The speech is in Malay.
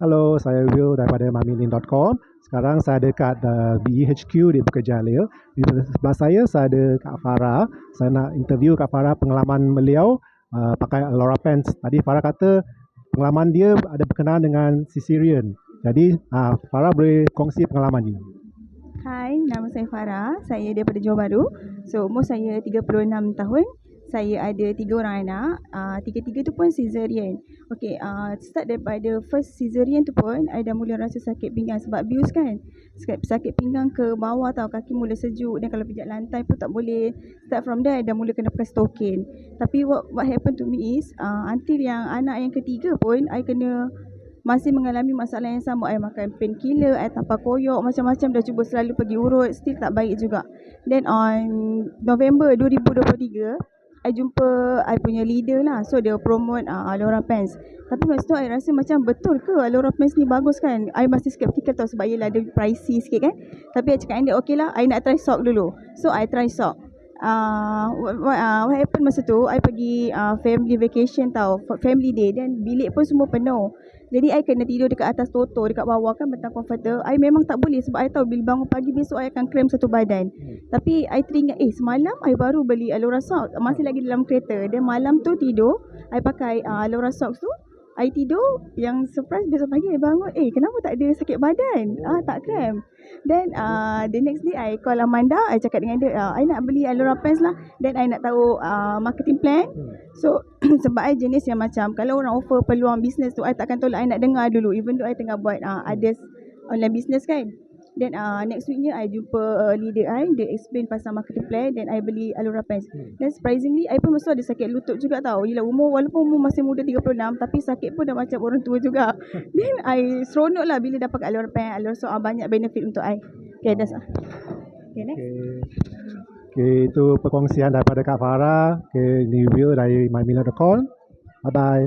Halo, saya Will daripada mamilin.com. Sekarang saya ada kat BEHQ di Bukit Jalil. Di sebelah saya ada Kak Farah. Saya nak interview Kak Farah pengalaman beliau pakai Alora Pants. Tadi Farah kata pengalaman dia ada berkenaan dengan cesarean. Jadi Farah boleh kongsi pengalaman ni. Hai, nama saya Farah. Saya daripada Johor Bahru. So, umur saya 36 tahun. Saya ada 3 orang anak. Tiga-tiga tu pun cesarean. Okay, start daripada first cesarean tu pun, I dah mula rasa sakit pinggang sebab abuse kan. Sakit pinggang ke bawah tau, kaki mula sejuk. Dan kalau pijak lantai pun tak boleh. Start from there, I dah mula kena pakai stokin. Tapi what happened to me is, until yang anak yang ketiga pun, I kena masih mengalami masalah yang sama. I makan painkiller, I tapak koyok, macam-macam dah cuba selalu pergi urut, still tak baik juga. Then on November 2023, I jumpa I punya leader lah. So dia promote Alora Pants. Tapi masa tu I rasa macam betul ke Alora Pants ni bagus kan? I masih skeptical tau sebab yelah dia pricey sikit kan. Tapi I cakap dengan dia, okay lah, I nak try sock dulu. So I try sock. What happened masa tu, I pergi family vacation tau, family day, dan bilik pun semua penuh. Jadi I kena tidur dekat atas toto, dekat bawah kan, bentang comforter. I memang tak boleh sebab I tahu bila bangun pagi besok I akan cramp satu badan. Tapi I teringat, semalam I baru beli Alora Socks, masih lagi dalam kereta. Dan malam tu tidur, I pakai Alora Socks tu. I tidur, yang surprise besok pagi I bangun, kenapa tak ada sakit badan? Tak cramp. Then the next day I call Amanda, I cakap dengan dia, I nak beli Alora Pants lah. Then I nak tahu marketing plan. So sebab I jenis yang macam kalau orang offer peluang bisnes tu, I takkan tolak, I nak dengar dulu. Even though I tengah buat others online business kan. Then next weeknya I jumpa leader I, dia explain pasal marketing plan. Then I beli Alora Pants. Then surprisingly I pun masa ada sakit lutut juga tau. Yelah walaupun umur masih muda 36, tapi sakit pun dah macam orang tua juga. Then I seronok lah bila dapat Alora Pants, Alora Socks, banyak benefit untuk I. Okay, that's all. Okay, next. Okay, itu perkongsian daripada Kak Farah. Okay, review dari mamilin.com. Bye-bye.